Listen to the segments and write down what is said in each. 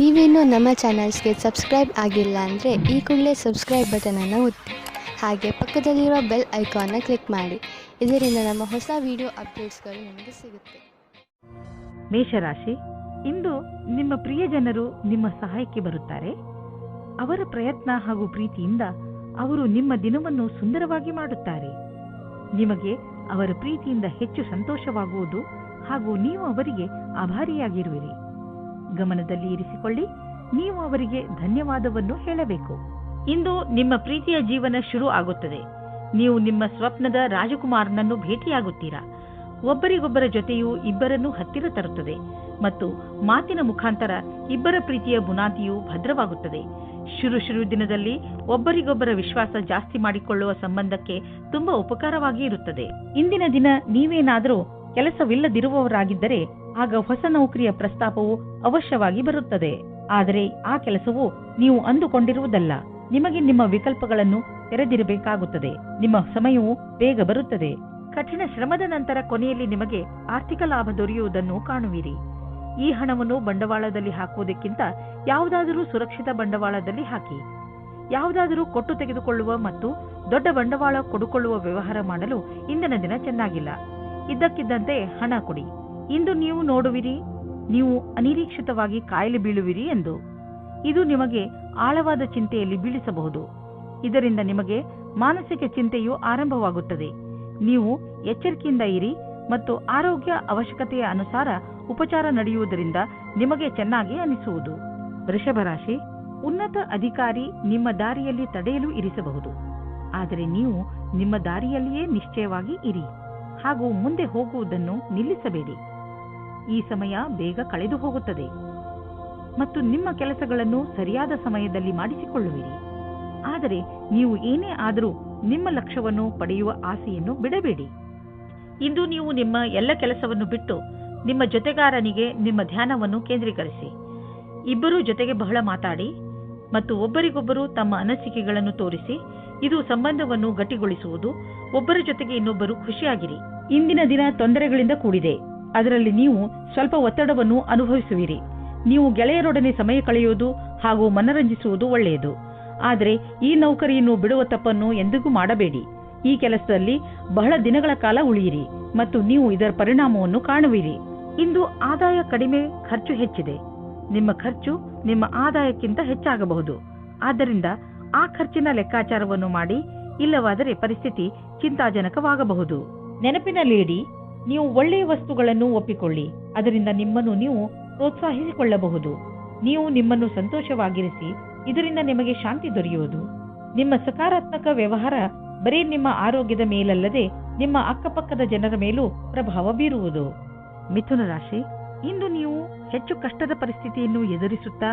ನೀವೇನೂ ನಮ್ಮ ಚಾನಲ್ಸ್ಗೆ ಸಬ್ಸ್ಕ್ರೈಬ್ ಆಗಿಲ್ಲ ಅಂದರೆ ಈ ಕೂಡಲೇ ಸಬ್ಸ್ಕ್ರೈಬ್ ಬಟನನ್ನು ಒತ್ತಿ ಹಾಗೆ ಪಕ್ಕದಲ್ಲಿರೋ ಬೆಲ್ ಐಕಾನ್ನ ಕ್ಲಿಕ್ ಮಾಡಿ. ಇದರಿಂದ ನಮ್ಮ ಹೊಸ ವಿಡಿಯೋ ಅಪ್ಡೇಟ್ಸ್ಗಳು ನಿಮಗೆ ಸಿಗುತ್ತೆ. ಮೇಷರಾಶಿ, ಇಂದು ನಿಮ್ಮ ಪ್ರಿಯಜನರು ನಿಮ್ಮ ಸಹಾಯಕ್ಕೆ ಬರುತ್ತಾರೆ. ಅವರ ಪ್ರಯತ್ನ ಹಾಗೂ ಪ್ರೀತಿಯಿಂದ ಅವರು ನಿಮ್ಮ ದಿನವನ್ನು ಸುಂದರವಾಗಿ ಮಾಡುತ್ತಾರೆ. ನಿಮಗೆ ಅವರ ಪ್ರೀತಿಯಿಂದ ಹೆಚ್ಚು ಸಂತೋಷವಾಗುವುದು ಹಾಗೂ ನೀವು ಅವರಿಗೆ ಆಭಾರಿಯಾಗಿರುವಿರಿ. ಗಮನದಲ್ಲಿ ಇರಿಸಿಕೊಳ್ಳಿ, ನೀವು ಅವರಿಗೆ ಧನ್ಯವಾದವನ್ನು ಹೇಳಬೇಕು. ಇಂದು ನಿಮ್ಮ ಪ್ರೀತಿಯ ಜೀವನ ಶುರು ಆಗುತ್ತದೆ. ನೀವು ನಿಮ್ಮ ಸ್ವಪ್ನದ ರಾಜಕುಮಾರನನ್ನು ಭೇಟಿಯಾಗುತ್ತೀರಾ. ಒಬ್ಬರಿಗೊಬ್ಬರ ಜೊತೆಯು ಇಬ್ಬರನ್ನು ಹತ್ತಿರ ತರುತ್ತದೆ ಮತ್ತು ಮಾತಿನ ಮುಖಾಂತರ ಇಬ್ಬರ ಪ್ರೀತಿಯ ಬುನಾದಿಯು ಭದ್ರವಾಗುತ್ತದೆ. ಶುರು ದಿನದಲ್ಲಿ ಒಬ್ಬರಿಗೊಬ್ಬರ ವಿಶ್ವಾಸ ಜಾಸ್ತಿ ಮಾಡಿಕೊಳ್ಳುವ ಸಂಬಂಧಕ್ಕೆ ತುಂಬಾ ಉಪಕಾರವಾಗಿ ಇರುತ್ತದೆ. ಇಂದಿನ ದಿನ ನೀವೇನಾದರೂ ಕೆಲಸವಿಲ್ಲದಿರುವವರಾಗಿದ್ದರೆ ಆಗ ಹೊಸ ನೌಕರಿಯ ಪ್ರಸ್ತಾಪವು ಅವಶ್ಯವಾಗಿ ಬರುತ್ತದೆ. ಆದರೆ ಆ ಕೆಲಸವು ನೀವು ಅಂದುಕೊಂಡಿರುವುದಲ್ಲ. ನಿಮಗೆ ನಿಮ್ಮ ವಿಕಲ್ಪಗಳನ್ನು ತೆರೆದಿರಬೇಕಾಗುತ್ತದೆ. ನಿಮ್ಮ ಸಮಯವು ಬೇಗ ಬರುತ್ತದೆ. ಕಠಿಣ ಶ್ರಮದ ನಂತರ ಕೊನೆಯಲ್ಲಿ ನಿಮಗೆ ಆರ್ಥಿಕ ಲಾಭ ದೊರೆಯುವುದನ್ನು ಕಾಣುವಿರಿ. ಈ ಹಣವನ್ನು ಬಂಡವಾಳದಲ್ಲಿ ಹಾಕುವುದಕ್ಕಿಂತ ಯಾವುದಾದರೂ ಸುರಕ್ಷಿತ ಬಂಡವಾಳದಲ್ಲಿ ಹಾಕಿ. ಯಾವುದಾದರೂ ಕೊಟ್ಟು ತೆಗೆದುಕೊಳ್ಳುವ ಮತ್ತು ದೊಡ್ಡ ಬಂಡವಾಳ ಕೊಡುಕೊಳ್ಳುವ ವ್ಯವಹಾರ ಮಾಡಲು ಇಂದಿನ ದಿನ ಚೆನ್ನಾಗಿಲ್ಲ. ಇದ್ದಕ್ಕಿದ್ದಂತೆ ಹಣ ಕೊಡಿ. ಇಂದು ನೀವು ನೋಡುವಿರಿ, ನೀವು ಅನಿರೀಕ್ಷಿತವಾಗಿ ಕಾಯಿಲೆ ಬೀಳುವಿರಿ ಎಂದು. ಇದು ನಿಮಗೆ ಆಳವಾದ ಚಿಂತೆಯಲ್ಲಿ ಬೀಳಿಸಬಹುದು. ಇದರಿಂದ ನಿಮಗೆ ಮಾನಸಿಕ ಚಿಂತೆಯು ಆರಂಭವಾಗುತ್ತದೆ. ನೀವು ಎಚ್ಚರಿಕೆಯಿಂದ ಇರಿ ಮತ್ತು ಆರೋಗ್ಯ ಅವಶ್ಯಕತೆಯ ಅನುಸಾರ ಉಪಚಾರ ನಡೆಯುವುದರಿಂದ ನಿಮಗೆ ಚೆನ್ನಾಗಿ ಅನಿಸುವುದು. ವೃಷಭ ರಾಶಿ, ಉನ್ನತ ಅಧಿಕಾರಿ ನಿಮ್ಮ ದಾರಿಯಲ್ಲಿ ತಡೆಯಲು ಇರಿಸಬಹುದು. ಆದರೆ ನೀವು ನಿಮ್ಮ ದಾರಿಯಲ್ಲಿಯೇ ನಿಶ್ಚಯವಾಗಿ ಇರಿ ಹಾಗೂ ಮುಂದೆ ಹೋಗುವುದನ್ನು ನಿಲ್ಲಿಸಬೇಡಿ. ಈ ಸಮಯ ಬೇಗ ಕಳೆದು ಹೋಗುತ್ತದೆ ಮತ್ತು ನಿಮ್ಮ ಕೆಲಸಗಳನ್ನು ಸರಿಯಾದ ಸಮಯದಲ್ಲಿ ಮಾಡಿಸಿಕೊಳ್ಳುವಿರಿ. ಆದರೆ ನೀವು ಏನೇ ಆದರೂ ನಿಮ್ಮ ಲಕ್ಷ್ಯವನ್ನು ಪಡೆಯುವ ಆಸೆಯನ್ನು ಬಿಡಬೇಡಿ. ಇಂದು ನೀವು ನಿಮ್ಮ ಎಲ್ಲ ಕೆಲಸವನ್ನು ಬಿಟ್ಟು ನಿಮ್ಮ ಜೊತೆಗಾರನಿಗೆ ನಿಮ್ಮ ಧ್ಯಾನವನ್ನು ಕೇಂದ್ರೀಕರಿಸಿ. ಇಬ್ಬರೂ ಜೊತೆಗೆ ಬಹಳ ಮಾತಾಡಿ ಮತ್ತು ಒಬ್ಬರಿಗೊಬ್ಬರು ತಮ್ಮ ಅನಿಸಿಕೆಗಳನ್ನು ತೋರಿಸಿ. ಇದು ಸಂಬಂಧವನ್ನು ಗಟ್ಟಿಗೊಳಿಸುವುದು. ಒಬ್ಬರ ಜೊತೆಗೆ ಇನ್ನೊಬ್ಬರು ಖುಷಿಯಾಗಿರಿ. ಇಂದಿನ ದಿನ ತೊಂದರೆಗಳಿಂದ ಕೂಡಿದೆ. ಅದರಲ್ಲಿ ನೀವು ಸ್ವಲ್ಪ ಒತ್ತಡವನ್ನು ಅನುಭವಿಸುವಿರಿ. ನೀವು ಗೆಳೆಯರೊಡನೆ ಸಮಯ ಕಳೆಯುವುದು ಹಾಗೂ ಮನರಂಜಿಸುವುದು ಒಳ್ಳೆಯದು. ಆದರೆ ಈ ನೌಕರಿಯನ್ನು ಬಿಡುವ ತಪ್ಪನ್ನು ಎಂದಿಗೂ ಮಾಡಬೇಡಿ. ಈ ಕೆಲಸದಲ್ಲಿ ಬಹಳ ದಿನಗಳ ಕಾಲ ಉಳಿಯಿರಿ ಮತ್ತು ನೀವು ಇದರ ಪರಿಣಾಮವನ್ನು ಕಾಣುವಿರಿ. ಇಂದು ಆದಾಯ ಕಡಿಮೆ, ಖರ್ಚು ಹೆಚ್ಚಿದೆ. ನಿಮ್ಮ ಖರ್ಚು ನಿಮ್ಮ ಆದಾಯಕ್ಕಿಂತ ಹೆಚ್ಚಾಗಬಹುದು. ಆದ್ದರಿಂದ ಆ ಖರ್ಚಿನ ಲೆಕ್ಕಾಚಾರವನ್ನು ಮಾಡಿ, ಇಲ್ಲವಾದರೆ ಪರಿಸ್ಥಿತಿ ಚಿಂತಾಜನಕವಾಗಬಹುದು. ನೆನಪಿನಲ್ಲಿಡಿ, ನೀವು ಒಳ್ಳೆಯ ವಸ್ತುಗಳನ್ನು ಒಪ್ಪಿಕೊಳ್ಳಿ. ಅದರಿಂದ ನಿಮ್ಮನ್ನು ನೀವು ಪ್ರೋತ್ಸಾಹಿಸಿಕೊಳ್ಳಬಹುದು. ನೀವು ನಿಮ್ಮನ್ನು ಸಂತೋಷವಾಗಿರಿಸಿ. ಇದರಿಂದ ನಿಮಗೆ ಶಾಂತಿ ದೊರೆಯುವುದು. ನಿಮ್ಮ ಸಕಾರಾತ್ಮಕ ವ್ಯವಹಾರ ಬರೀ ನಿಮ್ಮ ಆರೋಗ್ಯದ ಮೇಲಲ್ಲದೆ ನಿಮ್ಮ ಅಕ್ಕಪಕ್ಕದ ಜನರ ಮೇಲೂ ಪ್ರಭಾವ ಬೀರುವುದು. ಮಿಥುನ ರಾಶಿ, ಇಂದು ನೀವು ಹೆಚ್ಚು ಕಷ್ಟದ ಪರಿಸ್ಥಿತಿಯನ್ನು ಎದುರಿಸುತ್ತಾ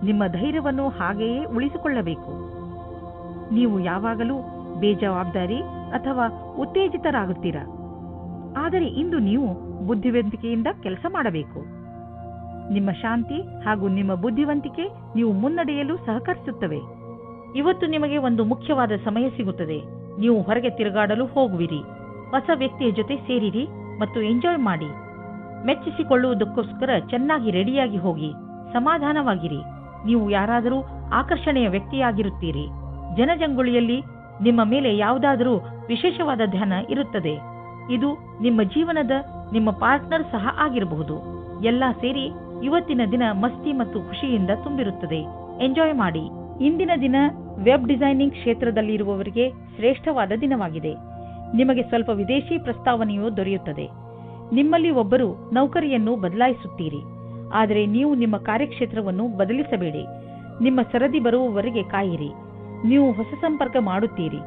ನಿಮ್ಮ ಧೈರ್ಯವನ್ನು ಹಾಗೆಯೇ ಉಳಿಸಿಕೊಳ್ಳಬೇಕು. ನೀವು ಯಾವಾಗಲೂ ಬೇಜವಾಬ್ದಾರಿ ಅಥವಾ ಉತ್ತೇಜಿತರಾಗುತ್ತೀರಾ. ಆದರೆ ಇಂದು ನೀವು ಬುದ್ಧಿವಂತಿಕೆಯಿಂದ ಕೆಲಸ ಮಾಡಬೇಕು. ನಿಮ್ಮ ಶಾಂತಿ ಹಾಗೂ ನಿಮ್ಮ ಬುದ್ಧಿವಂತಿಕೆ ನೀವು ಮುನ್ನಡೆಯಲು ಸಹಕರಿಸುತ್ತವೆ. ಇವತ್ತು ನಿಮಗೆ ಒಂದು ಮುಖ್ಯವಾದ ಸಮಯ ಸಿಗುತ್ತದೆ. ನೀವು ಹೊರಗೆ ತಿರುಗಾಡಲು ಹೋಗುವಿರಿ. ಹೊಸ ವ್ಯಕ್ತಿಯ ಜೊತೆ ಸೇರಿರಿ ಮತ್ತು ಎಂಜಾಯ್ ಮಾಡಿ. ಮೆಚ್ಚಿಸಿಕೊಳ್ಳುವುದಕ್ಕೋಸ್ಕರ ಚೆನ್ನಾಗಿ ರೆಡಿಯಾಗಿ ಹೋಗಿ. ಸಮಾಧಾನವಾಗಿರಿ. ನೀವು ಯಾರಾದರೂ ಆಕರ್ಷಣೆಯ ವ್ಯಕ್ತಿಯಾಗಿರುತ್ತೀರಿ. ಜನಜಂಗುಳಿಯಲ್ಲಿ ನಿಮ್ಮ ಮೇಲೆ ಯಾವುದಾದರೂ ವಿಶೇಷವಾದ ಧ್ಯಾನ ಇರುತ್ತದೆ. ಇದು ನಿಮ್ಮ ಜೀವನದ ನಿಮ್ಮ ಪಾರ್ಟ್ನರ್ ಸಹ ಆಗಿರಬಹುದು. ಎಲ್ಲ ಸೇರಿ ಇವತ್ತಿನ ದಿನ ಮಸ್ತಿ ಮತ್ತು ಖುಷಿಯಿಂದ ತುಂಬಿರುತ್ತದೆ. ಎಂಜಾಯ್ ಮಾಡಿ. ಇಂದಿನ ದಿನ ವೆಬ್ ಡಿಸೈನಿಂಗ್ ಕ್ಷೇತ್ರದಲ್ಲಿರುವವರಿಗೆ ಶ್ರೇಷ್ಠವಾದ ದಿನವಾಗಿದೆ. ನಿಮಗೆ ಸ್ವಲ್ಪ ವಿದೇಶಿ ಪ್ರಸ್ತಾವನೆಯು ದೊರೆಯುತ್ತದೆ. ನಿಮ್ಮಲ್ಲಿ ಒಬ್ಬರು ನೌಕರಿಯನ್ನು ಬದಲಾಯಿಸುತ್ತೀರಿ. ಆದರೆ ನೀವು ನಿಮ್ಮ ಕಾರ್ಯಕ್ಷೇತ್ರವನ್ನು ಬದಲಿಸಬೇಡಿ. ನಿಮ್ಮ ಸರದಿ ಬರುವವರೆಗೆ ಕಾಯಿರಿ. ನೀವು ಹೊಸ ಸಂಪರ್ಕ ಮಾಡುತ್ತೀರಿ.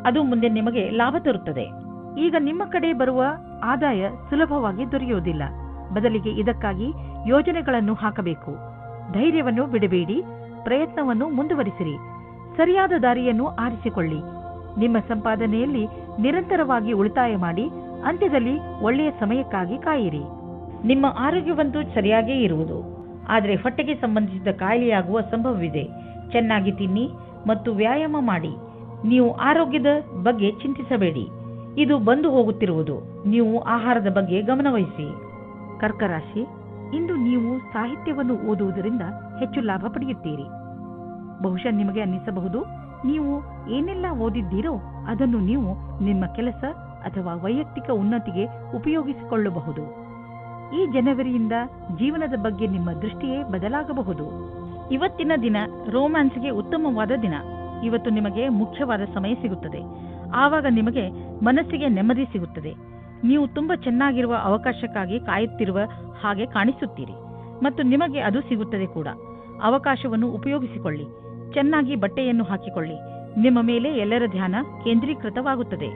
ಅದು ಮುಂದೆ ನಿಮಗೆ ಲಾಭ ತರುತ್ತದೆ. ಈಗ ನಿಮ್ಮ ಕಡೆ ಬರುವ ಆದಾಯ ಸುಲಭವಾಗಿ ದೊರೆಯುವುದಿಲ್ಲ. ಬದಲಿಗೆ ಇದಕ್ಕಾಗಿ ಯೋಜನೆಗಳನ್ನು ಹಾಕಬೇಕು. ಧೈರ್ಯವನ್ನು ಬಿಡಬೇಡಿ. ಪ್ರಯತ್ನವನ್ನು ಮುಂದುವರಿಸಿರಿ. ಸರಿಯಾದ ದಾರಿಯನ್ನು ಆರಿಸಿಕೊಳ್ಳಿ. ನಿಮ್ಮ ಸಂಪಾದನೆಯಲ್ಲಿ ನಿರಂತರವಾಗಿ ಉಳಿತಾಯ ಮಾಡಿ. ಅಂತ್ಯದಲ್ಲಿ ಒಳ್ಳೆಯ ಸಮಯಕ್ಕಾಗಿ ಕಾಯಿರಿ. ನಿಮ್ಮ ಆರೋಗ್ಯವಂತೂ ಸರಿಯಾಗೇ ಇರುವುದು. ಆದರೆ ಹೊಟ್ಟೆಗೆ ಸಂಬಂಧಿಸಿದ ಕಾಯಿಲೆಯಾಗುವ ಸಂಭವವಿದೆ. ಚೆನ್ನಾಗಿ ತಿನ್ನಿ ಮತ್ತು ವ್ಯಾಯಾಮ ಮಾಡಿ. ನೀವು ಆರೋಗ್ಯದ ಬಗ್ಗೆ ಚಿಂತಿಸಬೇಡಿ. ಇದು ಬಂದು ಹೋಗುತ್ತಿರುವುದು. ನೀವು ಆಹಾರದ ಬಗ್ಗೆ ಗಮನವಹಿಸಿ. ಕರ್ಕ ರಾಶಿ, ಇಂದು ನೀವು ಸಾಹಿತ್ಯವನ್ನು ಓದುವುದರಿಂದ ಹೆಚ್ಚು ಲಾಭ ಪಡೆಯುತ್ತೀರಿ. ಬಹುಶಃ ನಿಮಗೆ ಅನ್ನಿಸಬಹುದು, ನೀವು ಏನೆಲ್ಲ ಓದಿದ್ದೀರೋ ಅದನ್ನು ನೀವು ನಿಮ್ಮ ಕೆಲಸ ಅಥವಾ ವೈಯಕ್ತಿಕ ಉನ್ನತಿಗೆ ಉಪಯೋಗಿಸಿಕೊಳ್ಳಬಹುದು. ಈ ಜನವರಿಯಿಂದ ಜೀವನದ ಬಗ್ಗೆ ನಿಮ್ಮ ದೃಷ್ಟಿಯೇ ಬದಲಾಗಬಹುದು. ಇವತ್ತಿನ ದಿನ ರೋಮ್ಯಾನ್ಸ್ಗೆ ಉತ್ತಮವಾದ ದಿನ. ಇವತ್ತು ನಿಮಗೆ ಮುಖ್ಯವಾದ ಸಮಯ ಸಿಗುತ್ತದೆ. ಆವಾಗ ನಿಮಗೆ ಮನಸ್ಸಿಗೆ ನೆಮ್ಮದಿ ಸಿಗುತ್ತದೆ. ನೀವು ತುಂಬಾ ಚೆನ್ನಾಗಿರುವ ಅವಕಾಶಕ್ಕಾಗಿ ಕಾಯುತ್ತಿರುವ ಹಾಗೆ ಕಾಣಿಸುತ್ತೀರಿ ಮತ್ತು ನಿಮಗೆ ಅದು ಸಿಗುತ್ತದೆ ಕೂಡ. ಅವಕಾಶವನ್ನು ಉಪಯೋಗಿಸಿಕೊಳ್ಳಿ. ಚೆನ್ನಾಗಿ ಬಟ್ಟೆಯನ್ನು ಹಾಕಿಕೊಳ್ಳಿ. ನಿಮ್ಮ ಮೇಲೆ ಎಲ್ಲರ ಧ್ಯಾನ ಕೇಂದ್ರೀಕೃತವಾಗುತ್ತದೆ.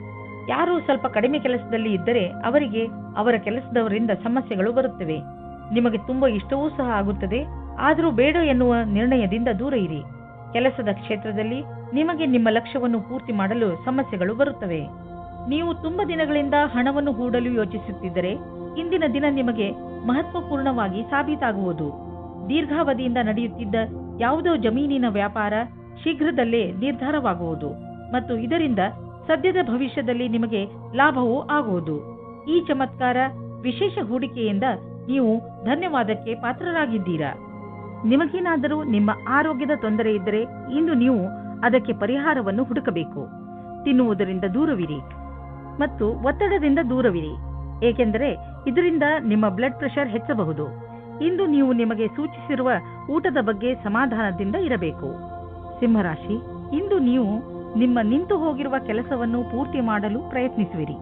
ಯಾರು ಸ್ವಲ್ಪ ಕಡಿಮೆ ಕೆಲಸದಲ್ಲಿ ಇದ್ದರೆ ಅವರಿಗೆ ಅವರ ಕೆಲಸದವರಿಂದ ಸಮಸ್ಯೆಗಳು ಬರುತ್ತವೆ. ನಿಮಗೆ ತುಂಬಾ ಇಷ್ಟವೂ ಸಹ ಆಗುತ್ತದೆ. ಆದರೂ ಬೇಡ ಎನ್ನುವ ನಿರ್ಣಯದಿಂದ ದೂರ ಇರಿ. ಕೆಲಸದ ಕ್ಷೇತ್ರದಲ್ಲಿ ನಿಮಗೆ ನಿಮ್ಮ ಲಕ್ಷ್ಯವನ್ನು ಪೂರ್ತಿ ಮಾಡಲು ಸಮಸ್ಯೆಗಳು ಬರುತ್ತವೆ. ನೀವು ತುಂಬಾ ದಿನಗಳಿಂದ ಹಣವನ್ನು ಹೂಡಲು ಯೋಚಿಸುತ್ತಿದ್ದರೆ ಇಂದಿನ ದಿನ ನಿಮಗೆ ಮಹತ್ವಪೂರ್ಣವಾಗಿ ಸಾಬೀತಾಗುವುದು. ದೀರ್ಘಾವಧಿಯಿಂದ ನಡೆಯುತ್ತಿದ್ದ ಯಾವುದೋ ಜಮೀನಿನ ವ್ಯಾಪಾರ ಶೀಘ್ರದಲ್ಲೇ ನಿರ್ಧಾರವಾಗುವುದು ಮತ್ತು ಇದರಿಂದ ಸದ್ಯದ ಭವಿಷ್ಯದಲ್ಲಿ ನಿಮಗೆ ಲಾಭವೂ ಆಗುವುದು. ಈ ಚಮತ್ಕಾರ ವಿಶೇಷ ಹೂಡಿಕೆಯಿಂದ ನೀವು ಧನ್ಯವಾದಕ್ಕೆ ಪಾತ್ರರಾಗಿದ್ದೀರಾ. ನಿಮಗೇನಾದರೂ ನಿಮ್ಮ ಆರೋಗ್ಯದ ತೊಂದರೆ ಇದ್ದರೆ ಇಂದು ನೀವು ಅದಕ್ಕೆ ಪರಿಹಾರವನ್ನು ಹುಡುಕಬೇಕು. ತಿನ್ನುವುದರಿಂದ ದೂರವಿರಿ ಮತ್ತು ಒತ್ತಡದಿಂದ ದೂರವಿರಿ, ಏಕೆಂದರೆ ಇದರಿಂದ ನಿಮ್ಮ ಬ್ಲಡ್ ಪ್ರೆಷರ್ ಹೆಚ್ಚಬಹುದು. ಇಂದು ನೀವು ನಿಮಗೆ ಸೂಚಿಸಿರುವ ಊಟದ ಬಗ್ಗೆ ಸಮಾಧಾನದಿಂದ ಇರಬೇಕು. ಸಿಂಹರಾಶಿ, ಇಂದು ನೀವು ನಿಮ್ಮ ನಿಂತು ಹೋಗಿರುವ ಕೆಲಸವನ್ನು ಪೂರ್ತಿ ಮಾಡಲು ಪ್ರಯತ್ನಿಸುವಿರಿ.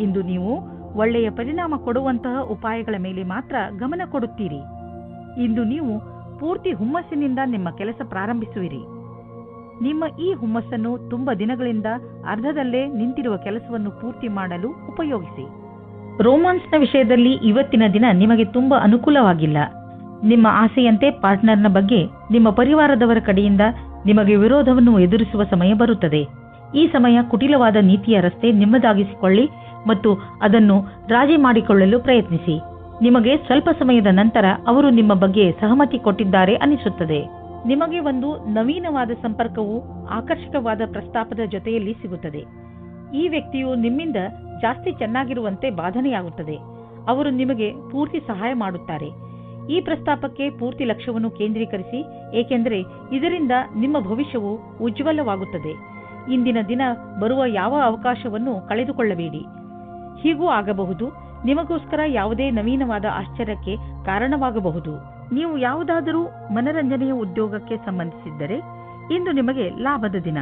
ಇಂದು ನೀವು ಒಳ್ಳೆಯ ಪರಿಣಾಮ ಕೊಡುವಂತಹ ಉಪಾಯಗಳ ಮೇಲೆ ಮಾತ್ರ ಗಮನ ಕೊಡುತ್ತೀರಿ. ಇಂದು ನೀವು ಪೂರ್ತಿ ಹುಮ್ಮಸ್ಸಿನಿಂದ ನಿಮ್ಮ ಕೆಲಸ ಪ್ರಾರಂಭಿಸುವಿರಿ. ನಿಮ್ಮ ಈ ಹುಮ್ಮಸ್ಸನ್ನು ತುಂಬಾ ದಿನಗಳಿಂದ ಅರ್ಧದಲ್ಲೇ ನಿಂತಿರುವ ಕೆಲಸವನ್ನು ಪೂರ್ತಿ ಮಾಡಲು ಉಪಯೋಗಿಸಿ. ರೋಮಾನ್ಸ್ನ ವಿಷಯದಲ್ಲಿ ಇವತ್ತಿನ ದಿನ ನಿಮಗೆ ತುಂಬಾ ಅನುಕೂಲವಾಗಿಲ್ಲ. ನಿಮ್ಮ ಆಸೆಯಂತೆ ಪಾರ್ಟ್ನರ್ನ ಬಗ್ಗೆ ನಿಮ್ಮ ಪರಿವಾರದವರ ಕಡೆಯಿಂದ ನಿಮಗೆ ವಿರೋಧವನ್ನು ಎದುರಿಸುವ ಸಮಯ ಬರುತ್ತದೆ. ಈ ಸಮಯ ಕುಟಿಲವಾದ ನೀತಿಯ ರಸ್ತೆ ನಿಮ್ಮದಾಗಿಸಿಕೊಳ್ಳಿ ಮತ್ತು ಅದನ್ನು ರಾಜಿ ಮಾಡಿಕೊಳ್ಳಲು ಪ್ರಯತ್ನಿಸಿ. ನಿಮಗೆ ಸ್ವಲ್ಪ ಸಮಯದ ನಂತರ ಅವರು ನಿಮ್ಮ ಬಗ್ಗೆ ಸಹಮತಿ ಕೊಟ್ಟಿದ್ದಾರೆ ಅನಿಸುತ್ತದೆ. ನಿಮಗೆ ಒಂದು ನವೀನವಾದ ಸಂಪರ್ಕವು ಆಕರ್ಷಕವಾದ ಪ್ರಸ್ತಾಪದ ಜೊತೆಯಲ್ಲಿ ಸಿಗುತ್ತದೆ. ಈ ವ್ಯಕ್ತಿಯು ನಿಮ್ಮಿಂದ ಜಾಸ್ತಿ ಚೆನ್ನಾಗಿರುವಂತೆ ಬಾಧನೆಯಾಗುತ್ತದೆ. ಅವರು ನಿಮಗೆ ಪೂರ್ತಿ ಸಹಾಯ ಮಾಡುತ್ತಾರೆ. ಈ ಪ್ರಸ್ತಾಪಕ್ಕೆ ಪೂರ್ತಿ ಲಕ್ಷ್ಯವನ್ನು ಕೇಂದ್ರೀಕರಿಸಿ, ಏಕೆಂದರೆ ಇದರಿಂದ ನಿಮ್ಮ ಭವಿಷ್ಯವು ಉಜ್ವಲವಾಗುತ್ತದೆ. ಇಂದಿನ ದಿನ ಬರುವ ಯಾವ ಅವಕಾಶವನ್ನು ಕಳೆದುಕೊಳ್ಳಬೇಡಿ. ಹೀಗೂ ಆಗಬಹುದು, ನಿಮಗೋಸ್ಕರ ಯಾವುದೇ ನವೀನವಾದ ಆಶ್ಚರ್ಯಕ್ಕೆ ಕಾರಣವಾಗಬಹುದು. ನೀವು ಯಾವುದಾದರೂ ಮನರಂಜನೆಯ ಉದ್ಯೋಗಕ್ಕೆ ಸಂಬಂಧಿಸಿದ್ದರೆ ಇಂದು ನಿಮಗೆ ಲಾಭದ ದಿನ.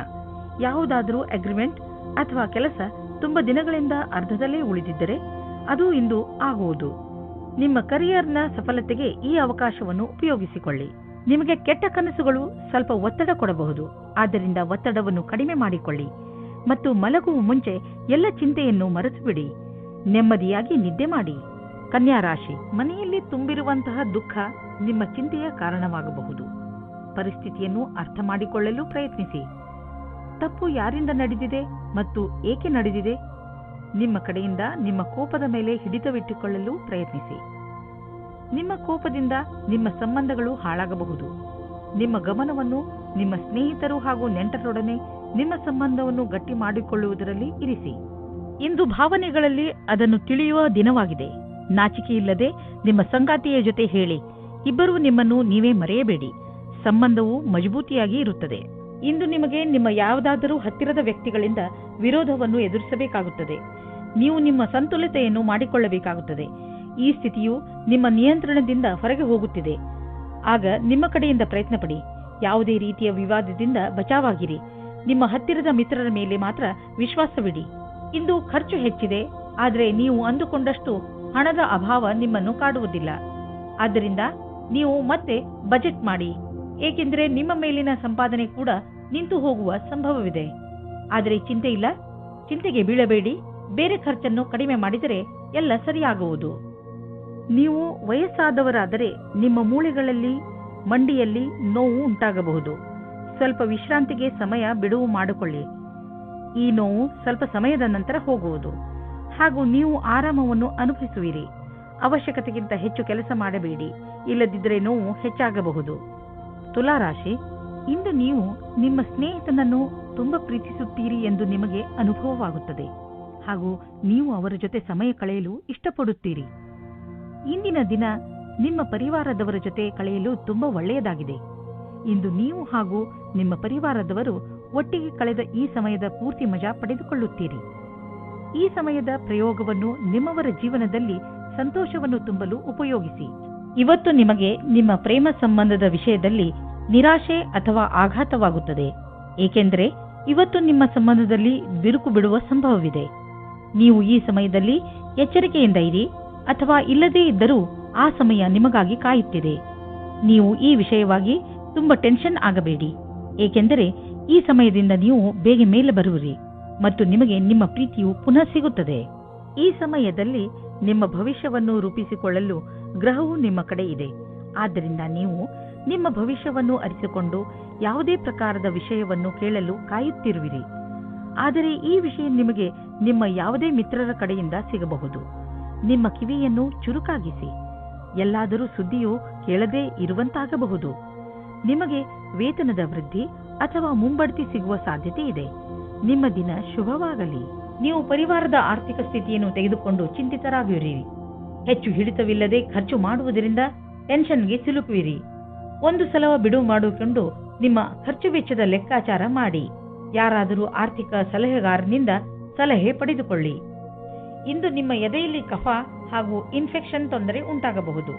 ಯಾವುದಾದರೂ ಅಗ್ರಿಮೆಂಟ್ ಅಥವಾ ಕೆಲಸ ತುಂಬಾ ದಿನಗಳಿಂದ ಅರ್ಧದಲ್ಲೇ ಉಳಿದಿದ್ದರೆ ಅದು ಇಂದು ಆಗುವುದು. ನಿಮ್ಮ ಕರಿಯರ್ನ ಸಫಲತೆಗೆ ಈ ಅವಕಾಶವನ್ನು ಉಪಯೋಗಿಸಿಕೊಳ್ಳಿ. ನಿಮಗೆ ಕೆಟ್ಟ ಕನಸುಗಳು ಸ್ವಲ್ಪ ಒತ್ತಡ ಕೊಡಬಹುದು. ಆದ್ದರಿಂದ ಒತ್ತಡವನ್ನು ಕಡಿಮೆ ಮಾಡಿಕೊಳ್ಳಿ ಮತ್ತು ಮಲಗುವ ಮುಂಚೆ ಎಲ್ಲ ಚಿಂತೆಯನ್ನು ಮರೆತು ಬಿಡಿ. ನೆಮ್ಮದಿಯಾಗಿ ನಿದ್ದೆ ಮಾಡಿ. ಕನ್ಯಾ ರಾಶಿ, ಮನೆಯಲ್ಲಿ ತುಂಬಿರುವಂತಹ ದುಃಖ ನಿಮ್ಮ ಚಿಂತೆಯ ಕಾರಣವಾಗಬಹುದು. ಪರಿಸ್ಥಿತಿಯನ್ನು ಅರ್ಥ ಮಾಡಿಕೊಳ್ಳಲು ಪ್ರಯತ್ನಿಸಿ. ತಪ್ಪು ಯಾರಿಂದ ನಡೆದಿದೆ ಮತ್ತು ಏಕೆ ನಡೆದಿದೆ? ನಿಮ್ಮ ಕಡೆಯಿಂದ ನಿಮ್ಮ ಕೋಪದ ಮೇಲೆ ಹಿಡಿತವಿಟ್ಟುಕೊಳ್ಳಲು ಪ್ರಯತ್ನಿಸಿ. ನಿಮ್ಮ ಕೋಪದಿಂದ ನಿಮ್ಮ ಸಂಬಂಧಗಳು ಹಾಳಾಗಬಹುದು. ನಿಮ್ಮ ಗಮನವನ್ನು ನಿಮ್ಮ ಸ್ನೇಹಿತರು ಹಾಗೂ ನೆಂಟರೊಡನೆ ನಿಮ್ಮ ಸಂಬಂಧವನ್ನು ಗಟ್ಟಿ ಮಾಡಿಕೊಳ್ಳುವುದರಲ್ಲಿ ಇರಿಸಿ. ಇಂದು ಭಾವನೆಗಳಲ್ಲಿ ಅದನ್ನು ತಿಳಿಯುವ ದಿನವಾಗಿದೆ. ನಾಚಿಕೆಯಿಲ್ಲದೆ ನಿಮ್ಮ ಸಂಗಾತಿಯ ಜೊತೆ ಹೇಳಿ. ಇಬ್ಬರೂ ನಿಮ್ಮನ್ನು ನೀವೇ ಮರೆಯಬೇಡಿ. ಸಂಬಂಧವು ಮಜಬೂತಿಯಾಗಿ ಇರುತ್ತದೆ. ಇಂದು ನಿಮಗೆ ನಿಮ್ಮ ಯಾವುದಾದರೂ ಹತ್ತಿರದ ವ್ಯಕ್ತಿಗಳಿಂದ ವಿರೋಧವನ್ನು ಎದುರಿಸಬೇಕಾಗುತ್ತದೆ. ನೀವು ನಿಮ್ಮ ಸಂತುಲಿತೆಯನ್ನು ಮಾಡಿಕೊಳ್ಳಬೇಕಾಗುತ್ತದೆ. ಈ ಸ್ಥಿತಿಯು ನಿಮ್ಮ ನಿಯಂತ್ರಣದಿಂದ ಹೊರಗೆ ಹೋಗುತ್ತಿದೆ. ಆಗ ನಿಮ್ಮ ಕಡೆಯಿಂದ ಪ್ರಯತ್ನ ಪಡಿ. ಯಾವುದೇ ರೀತಿಯ ವಿವಾದದಿಂದ ಬಚಾವಾಗಿರಿ. ನಿಮ್ಮ ಹತ್ತಿರದ ಮಿತ್ರರ ಮೇಲೆ ಮಾತ್ರ ವಿಶ್ವಾಸವಿಡಿ. ಇಂದು ಖರ್ಚು ಹೆಚ್ಚಿದೆ, ಆದರೆ ನೀವು ಅಂದುಕೊಂಡಷ್ಟು ಹಣದ ಅಭಾವ ನಿಮ್ಮನ್ನು ಕಾಡುವುದಿಲ್ಲ. ಆದ್ದರಿಂದ ನೀವು ಮತ್ತೆ ಬಜೆಟ್ ಮಾಡಿ, ಏಕೆಂದರೆ ನಿಮ್ಮ ಮೇಲಿನ ಸಂಪಾದನೆ ಕೂಡ ನಿಂತು ಹೋಗುವ ಸಂಭವವಿದೆ. ಆದರೆ ಚಿಂತೆ ಇಲ್ಲ, ಚಿಂತೆಗೆ ಬೀಳಬೇಡಿ. ಬೇರೆ ಖರ್ಚನ್ನು ಕಡಿಮೆ ಮಾಡಿದರೆ ಎಲ್ಲ ಸರಿಯಾಗುವುದು. ನೀವು ವಯಸ್ಸಾದವರಾದರೆ ನಿಮ್ಮ ಮೂಳೆಗಳಲ್ಲಿ ಮಂಡಿಯಲ್ಲಿ ನೋವು ಉಂಟಾಗಬಹುದು. ಸ್ವಲ್ಪ ವಿಶ್ರಾಂತಿಗೆ ಸಮಯ ಬಿಡುವು ಮಾಡಿಕೊಳ್ಳಿ. ಈ ನೋವು ಸ್ವಲ್ಪ ಸಮಯದ ನಂತರ ಹೋಗುವುದು ಹಾಗೂ ನೀವು ಆರಾಮವನ್ನು ಅನುಭವಿಸುವಿರಿ. ಅವಶ್ಯಕತೆಗಿಂತ ಹೆಚ್ಚು ಕೆಲಸ ಮಾಡಬೇಡಿ, ಇಲ್ಲದಿದ್ದರೆ ನೋವು ಹೆಚ್ಚಾಗಬಹುದು. ತುಲಾರಾಶಿ, ಇಂದು ನೀವು ನಿಮ್ಮ ಸ್ನೇಹಿತನನ್ನು ತುಂಬಾ ಪ್ರೀತಿಸುತ್ತೀರಿ ಎಂದು ನಿಮಗೆ ಅನುಭವವಾಗುತ್ತದೆ ಹಾಗೂ ನೀವು ಅವರ ಜೊತೆ ಸಮಯ ಕಳೆಯಲು ಇಷ್ಟಪಡುತ್ತೀರಿ. ಇಂದಿನ ದಿನ ನಿಮ್ಮ ಪರಿವಾರದವರ ಜೊತೆ ಕಳೆಯಲು ತುಂಬಾ ಒಳ್ಳೆಯದಾಗಿದೆ. ಇಂದು ನೀವು ಹಾಗೂ ನಿಮ್ಮ ಪರಿವಾರದವರು ಒಟ್ಟಿಗೆ ಕಳೆದ ಈ ಸಮಯದ ಪೂರ್ತಿ ಮಜಾ ಪಡೆದುಕೊಳ್ಳುತ್ತೀರಿ. ಈ ಸಮಯದ ಪ್ರಯೋಗವನ್ನು ನಿಮ್ಮವರ ಜೀವನದಲ್ಲಿ ಸಂತೋಷವನ್ನು ತುಂಬಲು ಉಪಯೋಗಿಸಿ. ಇವತ್ತು ನಿಮಗೆ ನಿಮ್ಮ ಪ್ರೇಮ ಸಂಬಂಧದ ವಿಷಯದಲ್ಲಿ ನಿರಾಶೆ ಅಥವಾ ಆಘಾತವಾಗುತ್ತದೆ, ಏಕೆಂದರೆ ಇವತ್ತು ನಿಮ್ಮ ಸಂಬಂಧದಲ್ಲಿ ಬಿರುಕು ಬಿಡುವ ಸಂಭವವಿದೆ. ನೀವು ಈ ಸಮಯದಲ್ಲಿ ಎಚ್ಚರಿಕೆಯಿಂದ ಇರಿ, ಅಥವಾ ಇಲ್ಲದೇ ಇದ್ದರೂ ಆ ಸಮಯ ನಿಮಗಾಗಿ ಕಾಯುತ್ತಿದೆ. ನೀವು ಈ ವಿಷಯವಾಗಿ ತುಂಬಾ ಟೆನ್ಷನ್ ಆಗಬೇಡಿ, ಏಕೆಂದರೆ ಈ ಸಮಯದಿಂದ ನೀವು ಬೇಗ ಮೇಲೆ ಬರುವಿರಿ ಮತ್ತು ನಿಮಗೆ ನಿಮ್ಮ ಪ್ರೀತಿಯು ಪುನಃ ಸಿಗುತ್ತದೆ. ಈ ಸಮಯದಲ್ಲಿ ನಿಮ್ಮ ಭವಿಷ್ಯವನ್ನು ರೂಪಿಸಿಕೊಳ್ಳಲು ಗ್ರಹವು ನಿಮ್ಮ ಕಡೆ ಇದೆ. ಆದ್ದರಿಂದ ನೀವು ನಿಮ್ಮ ಭವಿಷ್ಯವನ್ನು ಅರಿತುಕೊಂಡು ಯಾವುದೇ ಪ್ರಕಾರದ ವಿಷಯವನ್ನು ಕೇಳಲು ಕಾಯುತ್ತಿರುವಿರಿ. ಆದರೆ ಈ ವಿಷಯ ನಿಮಗೆ ನಿಮ್ಮ ಯಾವುದೇ ಮಿತ್ರರ ಕಡೆಯಿಂದ ಸಿಗಬಹುದು. ನಿಮ್ಮ ಕಿವಿಯನ್ನು ಚುರುಕಾಗಿಸಿ, ಎಲ್ಲಾದರೂ ಸುದ್ದಿಯು ಕೇಳದೇ ಇರುವಂತಾಗಬಹುದು. ನಿಮಗೆ ವೇತನದ ವೃದ್ಧಿ ಅಥವಾ ಮುಂಬಡ್ತಿ ಸಿಗುವ ಸಾಧ್ಯತೆ ಇದೆ. ನಿಮ್ಮ ದಿನ ಶುಭವಾಗಲಿ. ನೀವು ಪರಿವಾರದ ಆರ್ಥಿಕ ಸ್ಥಿತಿಯನ್ನು ತೆಗೆದುಕೊಂಡು ಚಿಂತಿತರಾಗಿರಿ. ಹೆಚ್ಚು ಹಿಡಿತವಿಲ್ಲದೆ ಖರ್ಚು ಮಾಡುವುದರಿಂದ ಟೆನ್ಷನ್ಗೆ ಸಿಲುಕುವಿರಿ. ಒಂದು ಸಲ ಬಿಡುವು ಮಾಡಿಕೊಂಡು ನಿಮ್ಮ ಖರ್ಚು ವೆಚ್ಚದ ಲೆಕ್ಕಾಚಾರ ಮಾಡಿ. ಯಾರಾದರೂ ಆರ್ಥಿಕ ಸಲಹೆಗಾರನಿಂದ ಸಲಹೆ ಪಡೆದುಕೊಳ್ಳಿ. ಇಂದು ನಿಮ್ಮ ಎದೆಯಲ್ಲಿ ಕಫ ಹಾಗೂ ಇನ್ಫೆಕ್ಷನ್ ತೊಂದರೆ ಉಂಟಾಗಬಹುದು.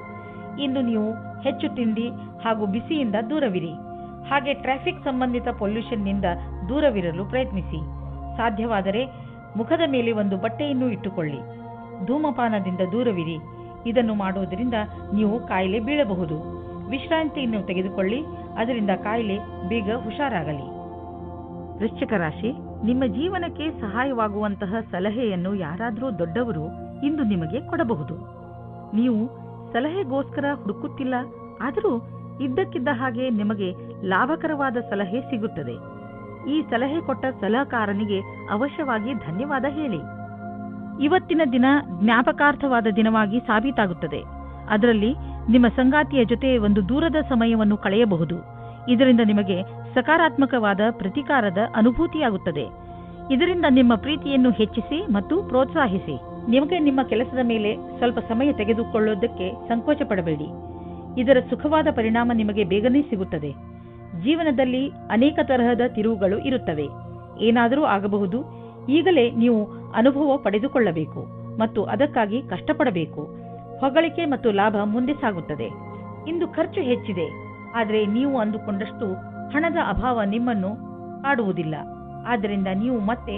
ಇಂದು ನೀವು ಹೆಚ್ಚು ತಿಂಡಿ ಹಾಗೂ ಬಿಸಿಯಿಂದ ದೂರವಿರಿ. ಹಾಗೆ ಟ್ರಾಫಿಕ್ ಸಂಬಂಧಿತ ಪೊಲ್ಯೂಷನ್ನಿಂದ ದೂರವಿರಲು ಪ್ರಯತ್ನಿಸಿ. ಸಾಧ್ಯವಾದರೆ ಮುಖದ ಮೇಲೆ ಒಂದು ಬಟ್ಟೆಯನ್ನು ಇಟ್ಟುಕೊಳ್ಳಿ. ಧೂಮಪಾನದಿಂದ ದೂರವಿರಿ. ಇದನ್ನು ಮಾಡುವುದರಿಂದ ನೀವು ಕಾಯಿಲೆ ಬೀಳಬಹುದು. ವಿಶ್ರಾಂತಿಯನ್ನು ತೆಗೆದುಕೊಳ್ಳಿ, ಅದರಿಂದ ಕಾಯಿಲೆ ಬೇಗ ಹುಷಾರಾಗಲಿ. ವೃಶ್ಚಿಕ ರಾಶಿ, ನಿಮ್ಮ ಜೀವನಕ್ಕೆ ಸಹಾಯವಾಗುವಂತಹ ಸಲಹೆಯನ್ನು ಯಾರಾದರೂ ದೊಡ್ಡವರು ಇಂದು ನಿಮಗೆ ಕೊಡಬಹುದು. ನೀವು ಸಲಹೆಗೋಸ್ಕರ ಹುಡುಕುತ್ತಿಲ್ಲ, ಆದರೂ ಇದ್ದಕ್ಕಿದ್ದ ಹಾಗೆ ನಿಮಗೆ ಲಾಭಕರವಾದ ಸಲಹೆ ಸಿಗುತ್ತದೆ. ಈ ಸಲಹೆ ಕೊಟ್ಟ ಸಲಹೆಗಾರನಿಗೆ ಅವಶ್ಯವಾಗಿ ಧನ್ಯವಾದ ಹೇಳಿ. ಇವತ್ತಿನ ದಿನ ಜ್ಞಾಪಕಾರ್ಥವಾದ ದಿನವಾಗಿ ಸಾಬೀತಾಗುತ್ತದೆ. ಅದರಲ್ಲಿ ನಿಮ್ಮ ಸಂಗಾತಿಯ ಜೊತೆ ಒಂದು ದೂರದ ಸಮಯವನ್ನು ಕಳೆಯಬಹುದು. ಇದರಿಂದ ನಿಮಗೆ ಸಕಾರಾತ್ಮಕವಾದ ಪ್ರತಿಕಾರದ ಅನುಭೂತಿಯಾಗುತ್ತದೆ. ಇದರಿಂದ ನಿಮ್ಮ ಪ್ರೀತಿಯನ್ನು ಹೆಚ್ಚಿಸಿ ಮತ್ತು ಪ್ರೋತ್ಸಾಹಿಸಿ. ನಿಮಗೆ ನಿಮ್ಮ ಕೆಲಸದ ಮೇಲೆ ಸ್ವಲ್ಪ ಸಮಯ ತೆಗೆದುಕೊಳ್ಳುವುದಕ್ಕೆ ಸಂಕೋಚ ಪಡಬೇಡಿ. ಇದರ ಸುಖವಾದ ಪರಿಣಾಮ ನಿಮಗೆ ಬೇಗನೆ ಸಿಗುತ್ತದೆ. ಜೀವನದಲ್ಲಿ ಅನೇಕ ತರಹದ ತಿರುವುಗಳು ಇರುತ್ತವೆ. ಏನಾದರೂ ಆಗಬಹುದು. ಈಗಲೇ ನೀವು ಅನುಭವ ಪಡೆದುಕೊಳ್ಳಬೇಕು ಮತ್ತು ಅದಕ್ಕಾಗಿ ಕಷ್ಟಪಡಬೇಕು. ಹೊಗಳಿಕೆ ಮತ್ತು ಲಾಭ ಮುಂದೆ ಸಾಗುತ್ತದೆ. ಇಂದು ಖರ್ಚು ಹೆಚ್ಚಿದೆ, ಆದರೆ ನೀವು ಅಂದುಕೊಂಡಷ್ಟು ಹಣದ ಅಭಾವ ನಿಮ್ಮನ್ನು ಕಾಡುವುದಿಲ್ಲ. ಆದ್ದರಿಂದ ನೀವು ಮತ್ತೆ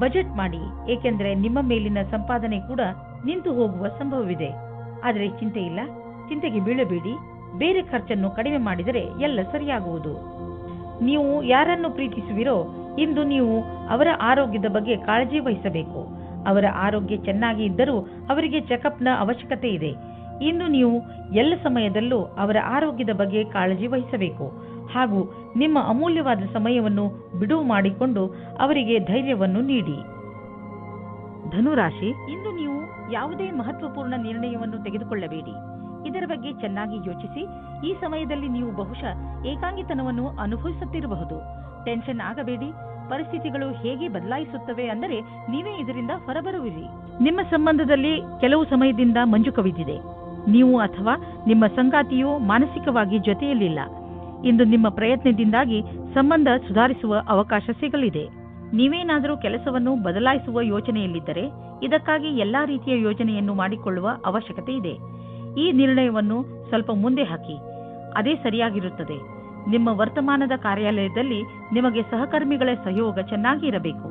ಬಜೆಟ್ ಮಾಡಿ, ಏಕೆಂದರೆ ನಿಮ್ಮ ಮೇಲಿನ ಸಂಪಾದನೆ ಕೂಡ ನಿಂತು ಹೋಗುವ ಸಂಭವವಿದೆ. ಆದರೆ ಚಿಂತೆ ಇಲ್ಲ, ಚಿಂತೆಗೆ ಬೀಳಬೇಡಿ. ಬೇರೆ ಖರ್ಚನ್ನು ಕಡಿಮೆ ಮಾಡಿದರೆ ಎಲ್ಲ ಸರಿಯಾಗುವುದು. ನೀವು ಯಾರನ್ನು ಪ್ರೀತಿಸುವಿರೋ ಇಂದು ನೀವು ಅವರ ಆರೋಗ್ಯದ ಬಗ್ಗೆ ಕಾಳಜಿ ವಹಿಸಬೇಕು. ಅವರ ಆರೋಗ್ಯ ಚೆನ್ನಾಗಿ ಇದ್ದರೂ ಅವರಿಗೆ ಚೆಕಪ್ನ ಅವಶ್ಯಕತೆ ಇದೆ. ಇಂದು ನೀವು ಎಲ್ಲ ಸಮಯದಲ್ಲೂ ಅವರ ಆರೋಗ್ಯದ ಬಗ್ಗೆ ಕಾಳಜಿ ವಹಿಸಬೇಕು ಹಾಗೂ ನಿಮ್ಮ ಅಮೂಲ್ಯವಾದ ಸಮಯವನ್ನು ಬಿಡುವು ಮಾಡಿಕೊಂಡು ಅವರಿಗೆ ಧೈರ್ಯವನ್ನು ನೀಡಿ. ಧನುರಾಶಿ, ಇಂದು ನೀವು ಯಾವುದೇ ಮಹತ್ವಪೂರ್ಣ ನಿರ್ಣಯವನ್ನು ತೆಗೆದುಕೊಳ್ಳಬೇಡಿ. ಇದರ ಬಗ್ಗೆ ಚೆನ್ನಾಗಿ ಯೋಚಿಸಿ. ಈ ಸಮಯದಲ್ಲಿ ನೀವು ಬಹುಶಃ ಏಕಾಂಗಿತನವನ್ನು ಅನುಭವಿಸುತ್ತಿರಬಹುದು. ಟೆನ್ಷನ್ ಆಗಬೇಡಿ. ಪರಿಸ್ಥಿತಿಗಳು ಹೇಗೆ ಬದಲಾಯಿಸುತ್ತವೆ ಅಂದರೆ ನೀವೇ ಇದರಿಂದ ಹೊರಬರುವಿರಿ. ನಿಮ್ಮ ಸಂಬಂಧದಲ್ಲಿ ಕೆಲವು ಸಮಯದಿಂದ ಮಂಜು ಕವಿದಿದೆ. ನೀವು ಅಥವಾ ನಿಮ್ಮ ಸಂಗಾತಿಯು ಮಾನಸಿಕವಾಗಿ ಜೊತೆಯಲ್ಲಿಲ್ಲ. ಇಂದು ನಿಮ್ಮ ಪ್ರಯತ್ನದಿಂದಾಗಿ ಸಂಬಂಧ ಸುಧಾರಿಸುವ ಅವಕಾಶ ಸಿಗಲಿದೆ. ನೀವೇನಾದರೂ ಕೆಲಸವನ್ನು ಬದಲಾಯಿಸುವ ಯೋಚನೆಯಲ್ಲಿದ್ದರೆ ಇದಕ್ಕಾಗಿ ಎಲ್ಲಾ ರೀತಿಯ ಯೋಜನೆಯನ್ನು ಮಾಡಿಕೊಳ್ಳುವ ಅವಶ್ಯಕತೆ ಇದೆ. ಈ ನಿರ್ಣಯವನ್ನು ಸ್ವಲ್ಪ ಮುಂದೆ ಹಾಕಿ, ಅದೇ ಸರಿಯಾಗಿರುತ್ತದೆ. ನಿಮ್ಮ ವರ್ತಮಾನದ ಕಾರ್ಯಾಲಯದಲ್ಲಿ ನಿಮಗೆ ಸಹಕರ್ಮಿಗಳ ಸಹಯೋಗ ಚೆನ್ನಾಗಿ ಇರಬೇಕು.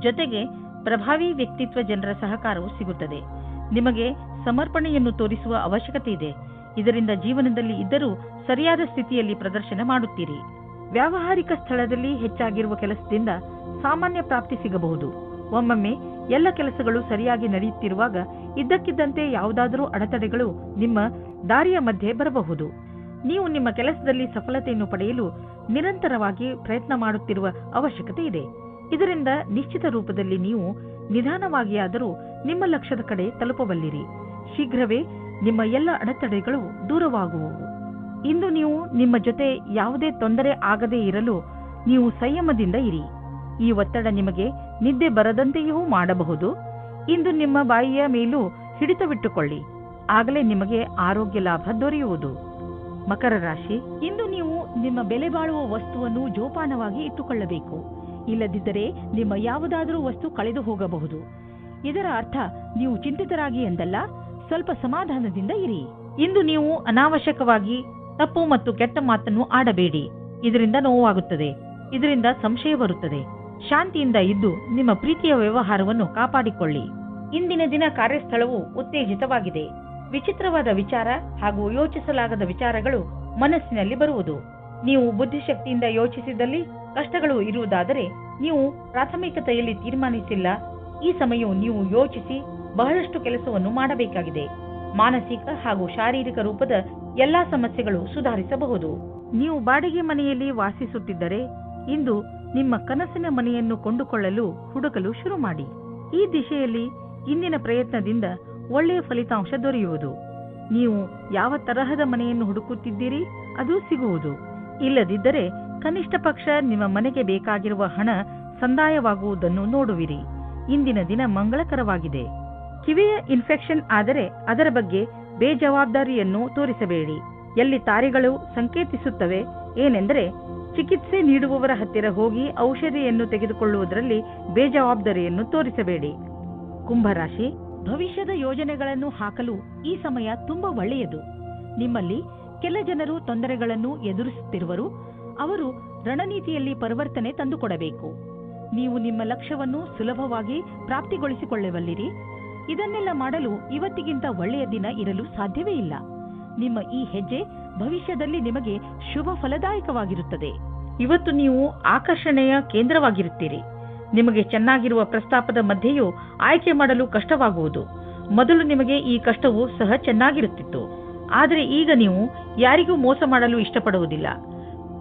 ಜೊತೆಗೆ ಪ್ರಭಾವಿ ವ್ಯಕ್ತಿತ್ವ ಜನರ ಸಹಕಾರವು ಸಿಗುತ್ತದೆ. ನಿಮಗೆ ಸಮರ್ಪಣೆಯನ್ನು ತೋರಿಸುವ ಅವಶ್ಯಕತೆ ಇದೆ. ಇದರಿಂದ ಜೀವನದಲ್ಲಿ ಇದ್ದರೂ ಸರಿಯಾದ ಸ್ಥಿತಿಯಲ್ಲಿ ಪ್ರದರ್ಶನ ಮಾಡುತ್ತೀರಿ. ವ್ಯಾವಹಾರಿಕ ಸ್ಥಳದಲ್ಲಿ ಹೆಚ್ಚಾಗಿರುವ ಕೆಲಸದಿಂದ ಸಾಮಾನ್ಯ ಪ್ರಾಪ್ತಿ ಸಿಗಬಹುದು. ಒಮ್ಮೊಮ್ಮೆ ಎಲ್ಲ ಕೆಲಸಗಳು ಸರಿಯಾಗಿ ನಡೆಯುತ್ತಿರುವಾಗ ಇದ್ದಕ್ಕಿದ್ದಂತೆ ಯಾವುದಾದರೂ ಅಡೆತಡೆಗಳು ನಿಮ್ಮ ದಾರಿಯ ಮಧ್ಯೆ ಬರಬಹುದು. ನೀವು ನಿಮ್ಮ ಕೆಲಸದಲ್ಲಿ ಸಫಲತೆಯನ್ನು ಪಡೆಯಲು ನಿರಂತರವಾಗಿ ಪ್ರಯತ್ನ ಮಾಡುತ್ತಿರುವ ಅವಶ್ಯಕತೆ ಇದೆ. ಇದರಿಂದ ನಿಶ್ಚಿತ ರೂಪದಲ್ಲಿ ನೀವು ನಿಧಾನವಾಗಿಯಾದರೂ ನಿಮ್ಮ ಲಕ್ಷ್ಯದ ಕಡೆ ತಲುಪಬಲ್ಲಿರಿ. ಶೀಘ್ರವೇ ನಿಮ್ಮ ಎಲ್ಲ ಅಡೆತಡೆಗಳು ದೂರವಾಗುವವು. ಇಂದು ನೀವು ನಿಮ್ಮ ಜೊತೆ ಯಾವುದೇ ತೊಂದರೆ ಆಗದೇ ಇರಲು ನೀವು ಸಂಯಮದಿಂದ ಇರಿ. ಈ ಒತ್ತಡ ನಿಮಗೆ ನಿದ್ದೆ ಬರದಂತೆಯೂ ಮಾಡಬಹುದು. ಇಂದು ನಿಮ್ಮ ಬಾಯಿಯ ಮೇಲೂ ಹಿಡಿತವಿಟ್ಟುಕೊಳ್ಳಿ. ಆಗಲೇ ನಿಮಗೆ ಆರೋಗ್ಯ ಲಾಭ ದೊರೆಯುವುದು. ಮಕರ ರಾಶಿ, ಇಂದು ನೀವು ನಿಮ್ಮ ಬೆಲೆ ಬಾಳುವ ವಸ್ತುವನ್ನು ಜೋಪಾನವಾಗಿ ಇಟ್ಟುಕೊಳ್ಳಬೇಕು. ಇಲ್ಲದಿದ್ದರೆ ನಿಮ್ಮ ಯಾವುದಾದರೂ ವಸ್ತು ಕಳೆದು ಹೋಗಬಹುದು. ಇದರ ಅರ್ಥ ನೀವು ಚಿಂತಿತರಾಗಿ ಎಂದಲ್ಲ, ಸ್ವಲ್ಪ ಸಮಾಧಾನದಿಂದ ಇರಿ. ಇಂದು ನೀವು ಅನಾವಶ್ಯಕವಾಗಿ ತಪ್ಪು ಮತ್ತು ಕೆಟ್ಟ ಮಾತನ್ನು ಆಡಬೇಡಿ. ಇದರಿಂದ ನೋವಾಗುತ್ತದೆ, ಇದರಿಂದ ಸಂಶಯ ಬರುತ್ತದೆ. ಶಾಂತಿಯಿಂದ ಇದ್ದು ನಿಮ್ಮ ಪ್ರೀತಿಯ ವ್ಯವಹಾರವನ್ನು ಕಾಪಾಡಿಕೊಳ್ಳಿ. ಇಂದಿನ ದಿನ ಕಾರ್ಯಸ್ಥಳವು ಉತ್ತೇಜಿತವಾಗಿದೆ. ವಿಚಿತ್ರವಾದ ವಿಚಾರ ಹಾಗೂ ಯೋಚಿಸಲಾಗದ ವಿಚಾರಗಳು ಮನಸ್ಸಿನಲ್ಲಿ ಬರುವುದು. ನೀವು ಬುದ್ಧಿಶಕ್ತಿಯಿಂದ ಯೋಚಿಸಿದಲ್ಲಿ ಕಷ್ಟಗಳು ಇರುವುದಾದರೆ ನೀವು ಪ್ರಾಥಮಿಕತೆಯಲ್ಲಿ ತೀರ್ಮಾನಿಸಿಲ್ಲ. ಈ ಸಮಯವು ನೀವು ಯೋಚಿಸಿ ಬಹಳಷ್ಟು ಕೆಲಸವನ್ನು ಮಾಡಬೇಕಾಗಿದೆ. ಮಾನಸಿಕ ಹಾಗೂ ಶಾರೀರಿಕ ರೂಪದ ಎಲ್ಲಾ ಸಮಸ್ಯೆಗಳು ಸುಧಾರಿಸಬಹುದು. ನೀವು ಬಾಡಿಗೆ ಮನೆಯಲ್ಲಿ ವಾಸಿಸುತ್ತಿದ್ದರೆ ಇಂದು ನಿಮ್ಮ ಕನಸಿನ ಮನೆಯನ್ನು ಕೊಂಡುಕೊಳ್ಳಲು ಹುಡುಕಲು ಶುರು ಮಾಡಿ. ಈ ದಿಶೆಯಲ್ಲಿ ಇಂದಿನ ಪ್ರಯತ್ನದಿಂದ ಒಳ್ಳೆಯ ಫಲಿತಾಂಶ ದೊರೆಯುವುದು. ನೀವು ಯಾವ ತರಹದ ಮನೆಯನ್ನು ಹುಡುಕುತ್ತಿದ್ದೀರಿ ಅದು ಸಿಗುವುದು. ಇಲ್ಲದಿದ್ದರೆ ಕನಿಷ್ಠ ಪಕ್ಷ ನಿಮ್ಮ ಮನೆಗೆ ಬೇಕಾಗಿರುವ ಹಣ ಸಂದಾಯವಾಗುವುದನ್ನು ನೋಡುವಿರಿ. ಇಂದಿನ ದಿನ ಮಂಗಳಕರವಾಗಿದೆ. ಕಿವಿಯ ಇನ್ಫೆಕ್ಷನ್ ಆದರೆ ಅದರ ಬಗ್ಗೆ ಬೇಜವಾಬ್ದಾರಿಯನ್ನು ತೋರಿಸಬೇಡಿ. ಎಲ್ಲಿ ತಾರೆಗಳು ಸಂಕೇತಿಸುತ್ತವೆ ಏನೆಂದರೆ ಚಿಕಿತ್ಸೆ ನೀಡುವವರ ಹತ್ತಿರ ಹೋಗಿ ಔಷಧಿಯನ್ನು ತೆಗೆದುಕೊಳ್ಳುವುದರಲ್ಲಿ ಬೇಜವಾಬ್ದಾರಿಯನ್ನು ತೋರಿಸಬೇಡಿ. ಕುಂಭರಾಶಿ, ಭವಿಷ್ಯದ ಯೋಜನೆಗಳನ್ನು ಹಾಕಲು ಈ ಸಮಯ ತುಂಬಾ ಒಳ್ಳೆಯದು. ನಿಮ್ಮಲ್ಲಿ ಕೆಲ ಜನರು ತೊಂದರೆಗಳನ್ನು ಎದುರಿಸುತ್ತಿರುವರು. ಅವರು ರಣನೀತಿಯಲ್ಲಿ ಪರಿವರ್ತನೆ ತಂದುಕೊಡಬೇಕು. ನೀವು ನಿಮ್ಮ ಲಕ್ಷ್ಯವನ್ನು ಸುಲಭವಾಗಿ ಪ್ರಾಪ್ತಿಗೊಳಿಸಿಕೊಳ್ಳಬಲ್ಲಿರಿ. ಇದನ್ನೆಲ್ಲ ಮಾಡಲು ಇವತ್ತಿಗಿಂತ ಒಳ್ಳೆಯ ದಿನ ಇರಲು ಸಾಧ್ಯವೇ ಇಲ್ಲ. ನಿಮ್ಮ ಈ ಹೆಜ್ಜೆ ಭವಿಷ್ಯದಲ್ಲಿ ನಿಮಗೆ ಶುಭ ಫಲದಾಯಕವಾಗಿರುತ್ತದೆ. ಇವತ್ತು ನೀವು ಆಕರ್ಷಣೆಯ ಕೇಂದ್ರವಾಗಿರುತ್ತೀರಿ. ನಿಮಗೆ ಚೆನ್ನಾಗಿರುವ ಪ್ರಸ್ತಾಪದ ಮಧ್ಯೆಯೂ ಆಯ್ಕೆ ಮಾಡಲು ಕಷ್ಟವಾಗುವುದು. ಮೊದಲು ನಿಮಗೆ ಈ ಕಷ್ಟವೂ ಸಹ ಚೆನ್ನಾಗಿರುತ್ತಿತ್ತು. ಆದರೆ ಈಗ ನೀವು ಯಾರಿಗೂ ಮೋಸ ಮಾಡಲು ಇಷ್ಟಪಡುವುದಿಲ್ಲ.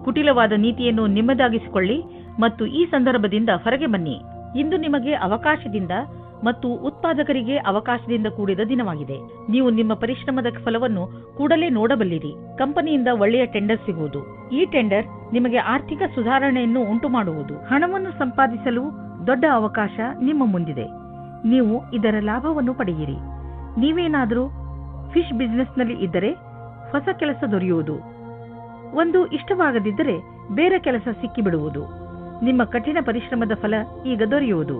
ಕುಟಿಲವಾದ ನೀತಿಯನ್ನು ನಿಮ್ಮದಾಗಿಸಿಕೊಳ್ಳಿ ಮತ್ತು ಈ ಸಂದರ್ಭದಿಂದ ಹೊರಗೆ ಬನ್ನಿ. ಇಂದು ನಿಮಗೆ ಅವಕಾಶದಿಂದ ಮತ್ತು ಉತ್ಪಾದಕರಿಗೆ ಅವಕಾಶದಿಂದ ಕೂಡಿದ ದಿನವಾಗಿದೆ. ನೀವು ನಿಮ್ಮ ಪರಿಶ್ರಮದ ಫಲವನ್ನು ಕೂಡಲೇ ನೋಡಬಲ್ಲಿರಿ. ಕಂಪನಿಯಿಂದ ಒಳ್ಳೆಯ ಟೆಂಡರ್ ಸಿಗುವುದು. ಈ ಟೆಂಡರ್ ನಿಮಗೆ ಆರ್ಥಿಕ ಸುಧಾರಣೆಯನ್ನು ಉಂಟುಮಾಡುವುದು. ಹಣವನ್ನು ಸಂಪಾದಿಸಲು ದೊಡ್ಡ ಅವಕಾಶ ನಿಮ್ಮ ಮುಂದಿದೆ. ನೀವು ಇದರ ಲಾಭವನ್ನು ಪಡೆಯಿರಿ. ನೀವೇನಾದರೂ ಫಿಶ್ ಬಿಸಿನೆಸ್ನಲ್ಲಿ ಇದ್ದರೆ ಹೊಸ ಕೆಲಸ ದೊರೆಯುವುದು. ಒಂದು ಇಷ್ಟವಾಗದಿದ್ದರೆ ಬೇರೆ ಕೆಲಸ ಸಿಕ್ಕಿಬಿಡುವುದು. ನಿಮ್ಮ ಕಠಿಣ ಪರಿಶ್ರಮದ ಫಲ ಈಗ ದೊರೆಯುವುದು.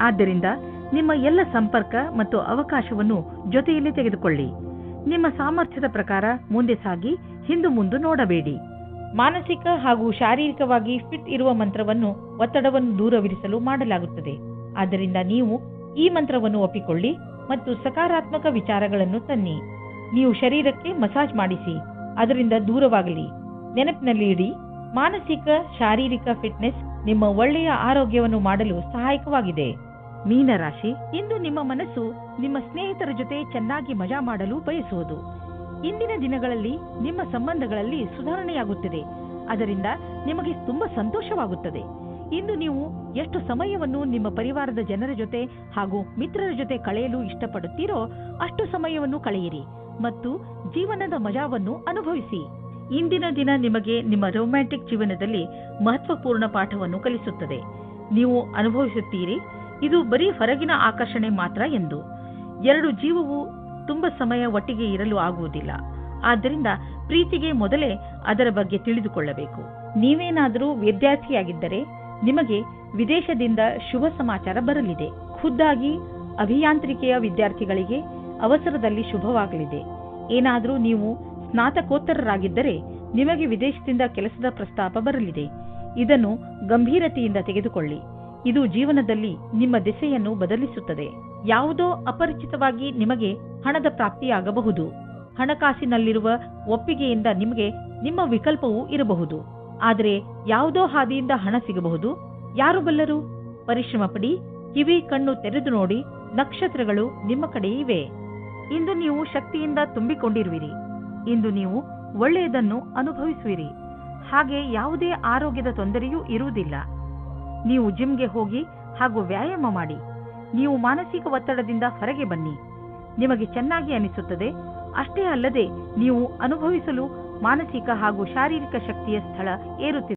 ಆದ್ದರಿಂದ ನಿಮ್ಮ ಎಲ್ಲ ಸಂಪರ್ಕ ಮತ್ತು ಅವಕಾಶವನ್ನು ಜೊತೆಯಲ್ಲಿ ತೆಗೆದುಕೊಳ್ಳಿ. ನಿಮ್ಮ ಸಾಮರ್ಥ್ಯದ ಪ್ರಕಾರ ಮುಂದೆ ಸಾಗಿ ಹಿಂದು ಮುಂದೆ ನೋಡಬೇಡಿ. ಮಾನಸಿಕ ಹಾಗೂ ಶಾರೀರಿಕವಾಗಿ ಫಿಟ್ ಇರುವ ಮಂತ್ರವನ್ನು ಒತ್ತಡವನ್ನು ದೂರವಿರಿಸಲು ಮಾಡಲಾಗುತ್ತದೆ. ಆದ್ದರಿಂದ ನೀವು ಈ ಮಂತ್ರವನ್ನು ಒಪ್ಪಿಕೊಳ್ಳಿ ಮತ್ತು ಸಕಾರಾತ್ಮಕ ವಿಚಾರಗಳನ್ನು ತನ್ನಿ. ನೀವು ಶರೀರಕ್ಕೆ ಮಸಾಜ್ ಮಾಡಿಸಿ, ಅದರಿಂದ ದೂರವಾಗಲಿ. ನೆನಪಿನಲ್ಲಿ ಇಡಿ, ಮಾನಸಿಕ ಶಾರೀರಿಕ ಫಿಟ್ನೆಸ್ ನಿಮ್ಮ ಒಳ್ಳೆಯ ಆರೋಗ್ಯವನ್ನು ಮಾಡಲು ಸಹಾಯಕವಾಗಿದೆ. ಮೀನರಾಶಿ, ಇಂದು ನಿಮ್ಮ ಮನಸ್ಸು ನಿಮ್ಮ ಸ್ನೇಹಿತರ ಜೊತೆ ಚೆನ್ನಾಗಿ ಮಜಾ ಮಾಡಲು ಬಯಸುವುದು. ಇಂದಿನ ದಿನಗಳಲ್ಲಿ ನಿಮ್ಮ ಸಂಬಂಧಗಳಲ್ಲಿ ಸುಧಾರಣೆಯಾಗುತ್ತದೆ. ಅದರಿಂದ ನಿಮಗೆ ತುಂಬಾ ಸಂತೋಷವಾಗುತ್ತದೆ. ಇಂದು ನೀವು ಎಷ್ಟು ಸಮಯವನ್ನು ನಿಮ್ಮ ಪರಿವಾರದ ಜನರ ಜೊತೆ ಹಾಗೂ ಮಿತ್ರರ ಜೊತೆ ಕಳೆಯಲು ಇಷ್ಟಪಡುತ್ತೀರೋ ಅಷ್ಟು ಸಮಯವನ್ನು ಕಳೆಯಿರಿ ಮತ್ತು ಜೀವನದ ಮಜಾವನ್ನು ಅನುಭವಿಸಿ. ಇಂದಿನ ದಿನ ನಿಮಗೆ ನಿಮ್ಮ ರೊಮ್ಯಾಂಟಿಕ್ ಜೀವನದಲ್ಲಿ ಮಹತ್ವಪೂರ್ಣ ಪಾಠವನ್ನು ಕಲಿಸುತ್ತದೆ. ನೀವು ಅನುಭವಿಸುತ್ತೀರಿ, ಇದು ಬರೀ ಹೊರಗಿನ ಆಕರ್ಷಣೆ ಮಾತ್ರ ಎಂದು. ಎರಡು ಜೀವವು ತುಂಬಾ ಸಮಯ ಒಟ್ಟಿಗೆ ಇರಲು ಆಗುವುದಿಲ್ಲ. ಆದ್ದರಿಂದ ಪ್ರೀತಿಗೆ ಮೊದಲೇ ಅದರ ಬಗ್ಗೆ ತಿಳಿದುಕೊಳ್ಳಬೇಕು. ನೀವೇನಾದರೂ ವಿದ್ಯಾರ್ಥಿಯಾಗಿದ್ದರೆ ನಿಮಗೆ ವಿದೇಶದಿಂದ ಶುಭ ಸಮಾಚಾರ ಬರಲಿದೆ. ಖುದ್ದಾಗಿ ಅಭಿಯಾಂತ್ರಿಕೆಯ ವಿದ್ಯಾರ್ಥಿಗಳಿಗೆ ಅವಸರದಲ್ಲಿ ಶುಭವಾಗಲಿದೆ. ಏನಾದರೂ ನೀವು ಸ್ನಾತಕೋತ್ತರರಾಗಿದ್ದರೆ ನಿಮಗೆ ವಿದೇಶದಿಂದ ಕೆಲಸದ ಪ್ರಸ್ತಾಪ ಬರಲಿದೆ. ಇದನ್ನು ಗಂಭೀರತೆಯಿಂದ ತೆಗೆದುಕೊಳ್ಳಿ. ಇದು ಜೀವನದಲ್ಲಿ ನಿಮ್ಮ ದಿಸೆಯನ್ನು ಬದಲಿಸುತ್ತದೆ. ಯಾವುದೋ ಅಪರಿಚಿತವಾಗಿ ನಿಮಗೆ ಹಣದ ಪ್ರಾಪ್ತಿಯಾಗಬಹುದು. ಹಣಕಾಸಿನಲ್ಲಿರುವ ಒಪ್ಪಿಗೆಯಿಂದ ನಿಮಗೆ ನಿಮ್ಮ ವಿಕಲ್ಪವೂ ಇರಬಹುದು. ಆದರೆ ಯಾವುದೋ ಹಾದಿಯಿಂದ ಹಣ ಸಿಗಬಹುದು. ಯಾರು ಬಲ್ಲರು? ಪರಿಶ್ರಮ ಪಡಿ, ಕಿವಿ ಕಣ್ಣು ತೆರೆದು ನೋಡಿ, ನಕ್ಷತ್ರಗಳು ನಿಮ್ಮ ಕಡೆ ಇವೆ. ಇಂದು ನೀವು ಶಕ್ತಿಯಿಂದ ತುಂಬಿಕೊಂಡಿರುವಿರಿ. ಇಂದು ನೀವು ಒಳ್ಳೆಯದನ್ನು ಅನುಭವಿಸುವಿರಿ. ಹಾಗೆ ಯಾವುದೇ ಆರೋಗ್ಯದ ತೊಂದರೆಯೂ ಇರುವುದಿಲ್ಲ. ನೀವು ಜಿಮ್ಗೆ ಹೋಗಿ ಹಾಗೂ ವ್ಯಾಯಾಮ ಮಾಡಿ. ನೀವು ಮಾನಸಿಕ ಒತ್ತಡದಿಂದ ಹೊರಗೆ ಬನ್ನಿ. ನಿಮಗೆ ಚೆನ್ನಾಗಿ ಅನಿಸುತ್ತದೆ. ಅಷ್ಟೇ ಅಲ್ಲದೆ ನೀವು ಅನುಭವಿಸಲು ಮಾನಸಿಕ ಹಾಗೂ ಶಾರೀರಿಕ ಶಕ್ತಿಯ ಸ್ಥಳ ಏರುತ್ತಿದೆ.